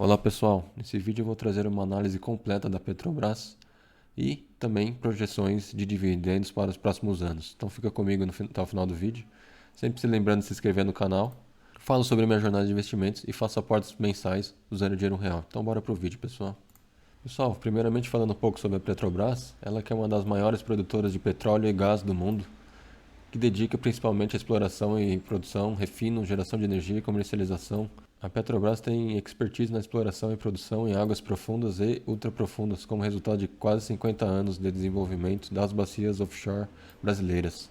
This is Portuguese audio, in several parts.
Olá pessoal, nesse vídeo eu vou trazer uma análise completa da Petrobras e também projeções de dividendos para os próximos anos. Então fica comigo até o final do vídeo, sempre se lembrando de se inscrever no canal. Falo sobre minha jornada de investimentos e faço aportes mensais usando dinheiro real. Então bora pro vídeo, pessoal. Pessoal, primeiramente falando um pouco sobre a Petrobras, ela que é uma das maiores produtoras de petróleo e gás do mundo, que dedica principalmente à exploração e produção, refino, geração de energia e comercialização. A Petrobras tem expertise na exploração e produção em águas profundas e ultraprofundas, como resultado de quase 50 anos de desenvolvimento das bacias offshore brasileiras,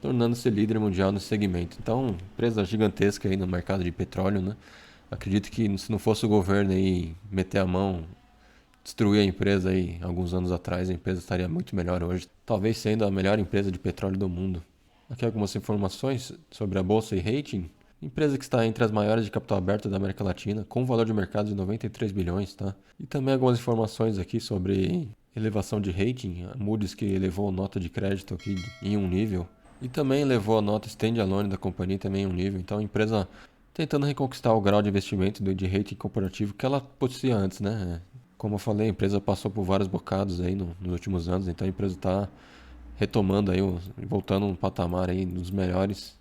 tornando-se líder mundial nesse segmento. Então, empresa gigantesca aí no mercado de petróleo, né? Acredito que se não fosse o governo aí meter a mão, destruir a empresa aí alguns anos atrás, a empresa estaria muito melhor hoje, talvez sendo a melhor empresa de petróleo do mundo. Aqui algumas informações sobre a bolsa e rating. Empresa que está entre as maiores de capital aberto da América Latina, com um valor de mercado de 93 bilhões, tá? E também algumas informações aqui sobre elevação de rating, a Moody's que elevou a nota de crédito aqui em um nível, e também elevou a nota standalone da companhia também em um nível. Então a empresa tentando reconquistar o grau de investimento de rating corporativo que ela possuía antes, né? Como eu falei, a empresa passou por vários bocados aí nos últimos anos, então a empresa está retomando aí, voltando um patamar aí dos melhores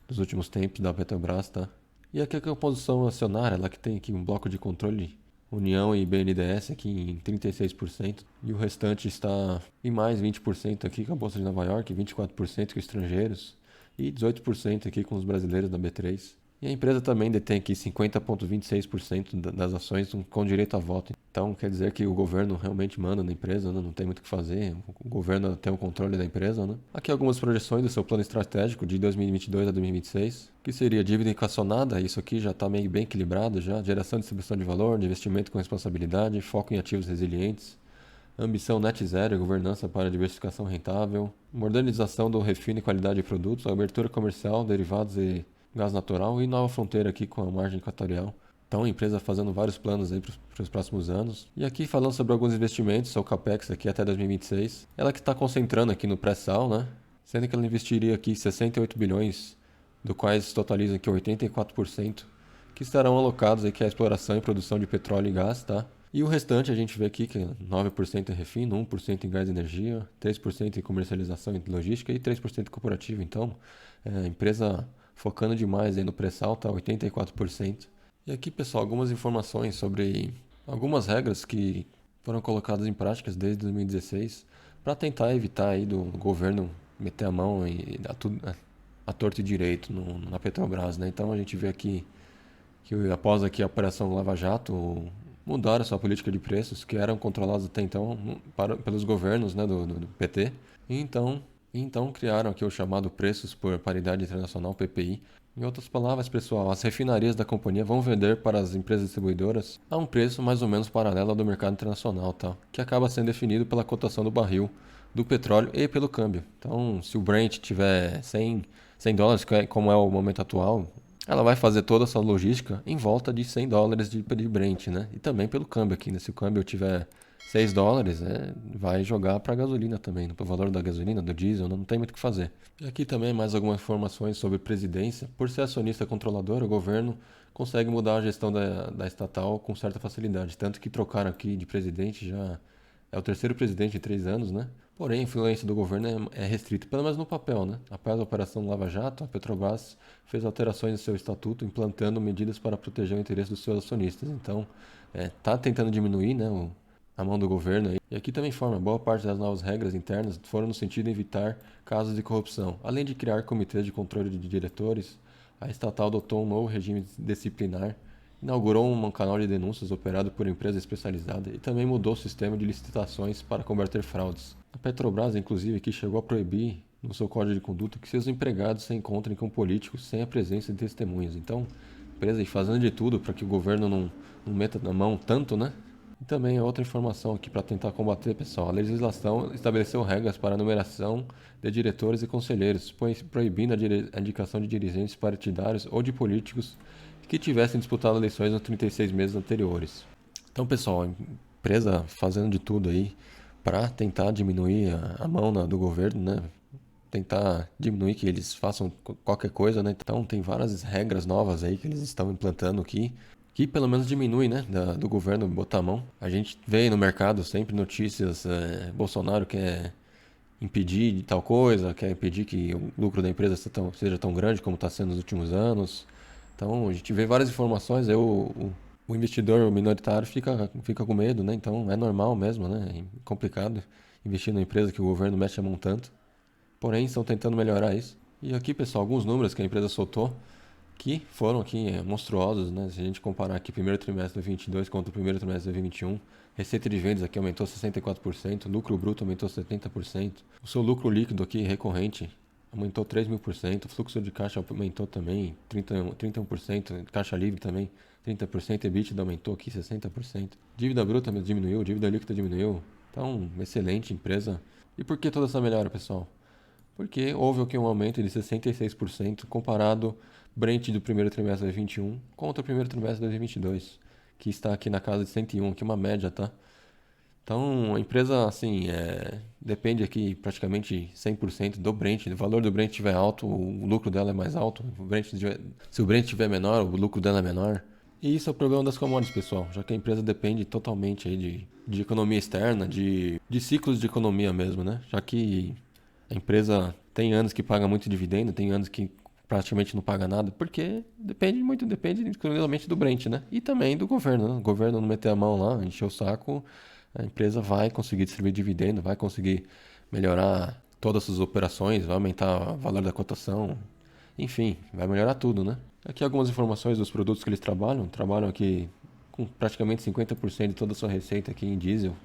dos últimos tempos da Petrobras, tá? E aqui a composição acionária, ela que tem aqui um bloco de controle União e BNDES aqui em 36%, e o restante está em mais 20% aqui com a Bolsa de Nova York, 24% com estrangeiros e 18% aqui com os brasileiros da B3. E a empresa também detém aqui 50,26% das ações com direito a voto. Então quer dizer que o governo realmente manda na empresa, né? Não tem muito o que fazer, o governo tem o controle da empresa. Né? Aqui algumas projeções do seu plano estratégico de 2022 a 2026, que seria dívida equacionada, isso aqui já está meio bem equilibrado, já, geração e distribuição de valor, de investimento com responsabilidade, foco em ativos resilientes, ambição net zero e governança para diversificação rentável, modernização do refino e qualidade de produtos, abertura comercial, derivados e gás natural e nova fronteira aqui com a margem equatorial. Então, a empresa fazendo vários planos aí para os próximos anos. E aqui falando sobre alguns investimentos, o CAPEX aqui até 2026. Ela que está concentrando aqui no pré-sal, né? Sendo que ela investiria aqui 68 bilhões, do quais totaliza aqui 84%, que estarão alocados aqui à exploração e produção de petróleo e gás, tá? E o restante a gente vê aqui que 9% em refino, 1% em gás e energia, 3% em comercialização e logística e 3% corporativo. Então, a empresa focando demais aí no pré-sal, tá 84%. E aqui, pessoal, algumas informações sobre algumas regras que foram colocadas em práticas desde 2016 para tentar evitar aí do governo meter a mão e dar tudo a torto e direito na Petrobras, né? Então a gente vê aqui que após aqui a Operação Lava Jato mudaram a sua política de preços, que eram controlados até então pelos governos, né, do PT. E então criaram aqui o chamado Preços por Paridade Internacional, PPI. Em outras palavras, pessoal, as refinarias da companhia vão vender para as empresas distribuidoras a um preço mais ou menos paralelo ao do mercado internacional, tá? Que acaba sendo definido pela cotação do barril do petróleo e pelo câmbio. Então, se o Brent tiver 100 dólares, como é o momento atual, ela vai fazer toda essa logística em volta de 100 dólares de Brent, né? E também pelo câmbio aqui, né? Se o câmbio tiver 6 dólares, vai jogar para a gasolina também, né? Para o valor da gasolina, do diesel, né? Não tem muito o que fazer. E aqui também mais algumas informações sobre presidência. Por ser acionista controlador, o governo consegue mudar a gestão da estatal com certa facilidade. Tanto que trocaram aqui de presidente já. É o terceiro presidente em 3 anos, né? Porém, a influência do governo é restrita, pelo menos no papel, né? Após a Operação Lava Jato, a Petrobras fez alterações em seu estatuto, implantando medidas para proteger o interesse dos seus acionistas. Então, tá tentando diminuir, né, a mão do governo. E aqui também informa, boa parte das novas regras internas foram no sentido de evitar casos de corrupção. Além de criar comitês de controle de diretores, a estatal adotou um novo regime disciplinar, inaugurou um canal de denúncias operado por empresa especializada e também mudou o sistema de licitações para combater fraudes. A Petrobras, inclusive, aqui chegou a proibir no seu código de conduta que seus empregados se encontrem com políticos sem a presença de testemunhas. Então, a empresa aí fazendo de tudo para que o governo não meta na mão tanto, né? E também outra informação aqui para tentar combater, pessoal. A legislação estabeleceu regras para a numeração de diretores e conselheiros, proibindo a indicação de dirigentes partidários ou de políticos que tivessem disputado eleições nos 36 meses anteriores. Então, pessoal, a empresa fazendo de tudo aí para tentar diminuir a mão do governo, né? Tentar diminuir que eles façam qualquer coisa, né? Então, tem várias regras novas aí que eles estão implantando aqui, que pelo menos diminui, né, do governo botar a mão. A gente vê aí no mercado sempre notícias, Bolsonaro quer impedir de tal coisa, quer impedir que o lucro da empresa seja tão grande como está sendo nos últimos anos. Então a gente vê várias informações, aí o investidor minoritário fica com medo, né? Então é normal mesmo, né? É complicado investir numa empresa que o governo mexe a mão tanto. Porém, estão tentando melhorar isso. E aqui, pessoal, alguns números que a empresa soltou que foram aqui monstruosos, né? Se a gente comparar aqui primeiro trimestre de 2022 contra o primeiro trimestre de 2021, receita de vendas aqui aumentou 64%, lucro bruto aumentou 70%, o seu lucro líquido aqui recorrente aumentou 3.000%, o fluxo de caixa aumentou também 31%, caixa livre também 30%, EBITDA aumentou aqui 60%, dívida bruta diminuiu, dívida líquida diminuiu. Então, excelente empresa. E por que toda essa melhora, pessoal? Porque houve aqui um aumento de 66% comparado Brent do primeiro trimestre de 2021 contra o primeiro trimestre de 2022, que está aqui na casa de 101, que é uma média, tá? Então, a empresa, assim, depende aqui praticamente 100% do Brent. O valor do Brent estiver alto, o lucro dela é mais alto. Se o Brent estiver menor, o lucro dela é menor. E isso é o problema das commodities, pessoal, já que a empresa depende totalmente aí de economia externa, de ciclos de economia mesmo, né? Já que a empresa tem anos que paga muito dividendo, tem anos que praticamente não paga nada, porque depende exclusivamente do Brent, né? E também do governo, né? O governo não meter a mão lá, encher o saco, a empresa vai conseguir distribuir dividendo, vai conseguir melhorar todas as suas operações, vai aumentar o valor da cotação, enfim, vai melhorar tudo, né? Aqui algumas informações dos produtos que eles trabalham. Trabalham aqui com praticamente 50% de toda a sua receita aqui em diesel.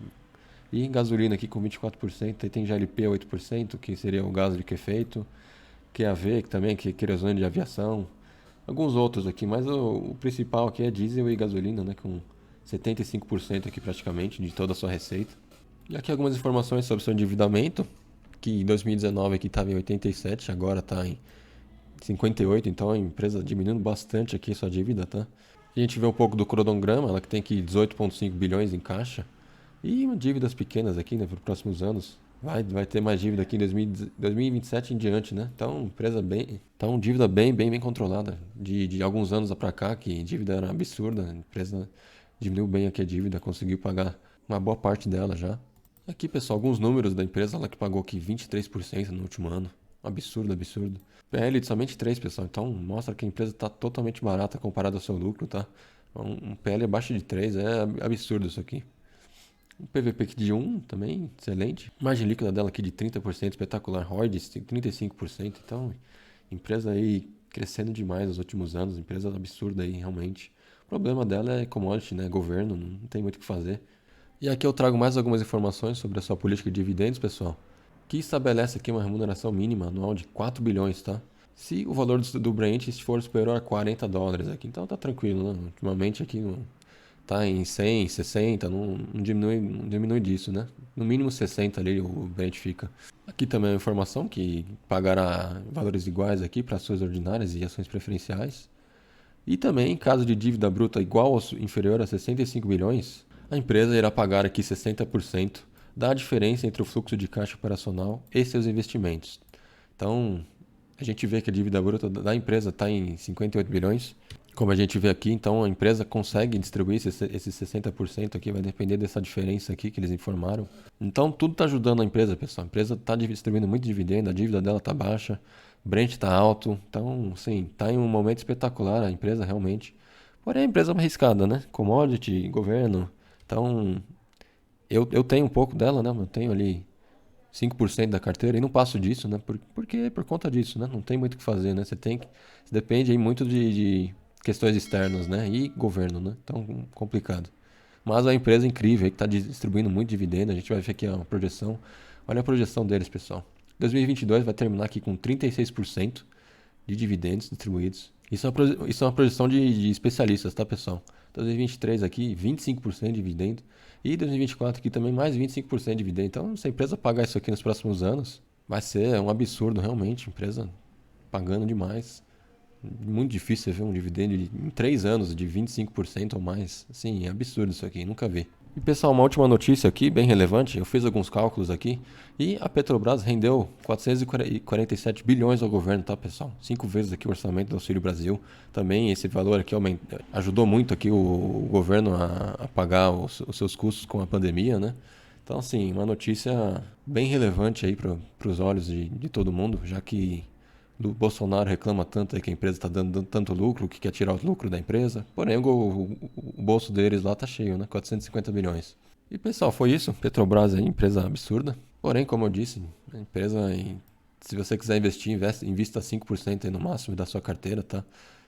E em gasolina aqui com 24%. Aí tem GLP 8%, que seria o gás de liquefeito. QAV, que também que é querosene de aviação. Alguns outros aqui, mas o principal aqui é diesel e gasolina, né? Com 75% aqui praticamente de toda a sua receita. E aqui algumas informações sobre o seu endividamento, que em 2019 aqui estava em 87, agora está em 58, então a empresa diminuindo bastante aqui sua dívida, tá? A gente vê um pouco do cronograma, ela que tem aqui 18,5 bilhões em caixa e dívidas pequenas aqui, né, para os próximos anos. Vai ter mais dívida aqui em 2027 em diante, né? Então, dívida bem controlada. De alguns anos para cá, que dívida era absurda, a empresa diminuiu bem aqui a dívida, conseguiu pagar uma boa parte dela já. Aqui, pessoal, alguns números da empresa, ela que pagou aqui 23% no último ano. Absurdo, absurdo. PL de somente 3, pessoal. Então mostra que a empresa está totalmente barata comparado ao seu lucro, tá? Um PL abaixo de 3 é absurdo isso aqui. Um PVP aqui de 1 também, excelente. Margem líquida dela aqui de 30%, espetacular. ROI de 35%. Então, empresa aí crescendo demais nos últimos anos. Empresa absurda aí, realmente. O problema dela é commodity, né? Governo, não tem muito o que fazer. E aqui eu trago mais algumas informações sobre a sua política de dividendos, pessoal, que estabelece aqui uma remuneração mínima anual de 4 bilhões, tá? Se o valor do Brent for superior a 40 dólares aqui, então tá tranquilo, né? Ultimamente aqui tá em 100, 60, não diminui disso, né? No mínimo 60 ali o Brent fica. Aqui também é uma informação que pagará valores iguais aqui para ações ordinárias e ações preferenciais. E também, em caso de dívida bruta igual ou inferior a 65 bilhões, a empresa irá pagar aqui 60% da diferença entre o fluxo de caixa operacional e seus investimentos. Então, a gente vê que a dívida bruta da empresa está em 58 bilhões, como a gente vê aqui. Então, a empresa consegue distribuir esses 60% aqui, vai depender dessa diferença aqui que eles informaram. Então, tudo está ajudando a empresa, pessoal. A empresa está distribuindo muito dividendo, a dívida dela está baixa, Brent está alto. Então, sim, está em um momento espetacular a empresa, realmente. Porém, a empresa é uma arriscada, né? Commodity, governo. Então, eu tenho um pouco dela, né? Eu tenho ali 5% da carteira e não passo disso, né? Porque por conta disso, né? Não tem muito o que fazer, né? Você depende aí muito de questões externas, né? E governo, né? Então, complicado. Mas a empresa é incrível aí que está distribuindo muito dividendo. A gente vai ver aqui a projeção. Olha a projeção deles, pessoal. 2022 vai terminar aqui com 36% de dividendos distribuídos. Isso é uma projeção de especialistas, tá, pessoal? 2023 aqui, 25% de dividendo. E 2024 aqui também mais 25% de dividendo. Então, se a empresa pagar isso aqui nos próximos anos, vai ser um absurdo, realmente. A empresa pagando demais. Muito difícil ver um dividendo em 3 anos de 25% ou mais. Assim, é absurdo isso aqui, nunca vi. E pessoal, uma última notícia aqui, bem relevante. Eu fiz alguns cálculos aqui e a Petrobras rendeu 447 bilhões ao governo, tá, pessoal? 5 vezes aqui o orçamento do Auxílio Brasil. Também esse valor aqui ajudou muito aqui o governo a pagar os seus custos com a pandemia, né? Então, assim, uma notícia bem relevante aí para os olhos de todo mundo, já que o Bolsonaro reclama tanto aí que a empresa está dando tanto lucro, que quer tirar o lucro da empresa. Porém, o bolso deles lá tá cheio, né? 450 bilhões. E pessoal, foi isso. Petrobras aí, empresa absurda. Porém, como eu disse, a empresa, se você quiser investir, invista 5% aí no máximo da sua carteira, tá?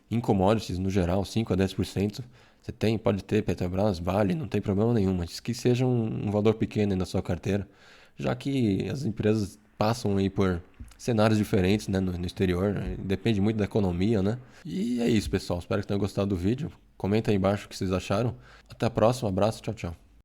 Em commodities, no geral, 5 a 10%. Você pode ter Petrobras, Vale, não tem problema nenhum, mas que seja um valor pequeno aí na sua carteira, já que as empresas passam aí por cenários diferentes, né, no exterior, né? Depende muito da economia, né? E é isso, pessoal. Espero que tenham gostado do vídeo. Comenta aí embaixo o que vocês acharam. Até a próxima, abraço, tchau, tchau.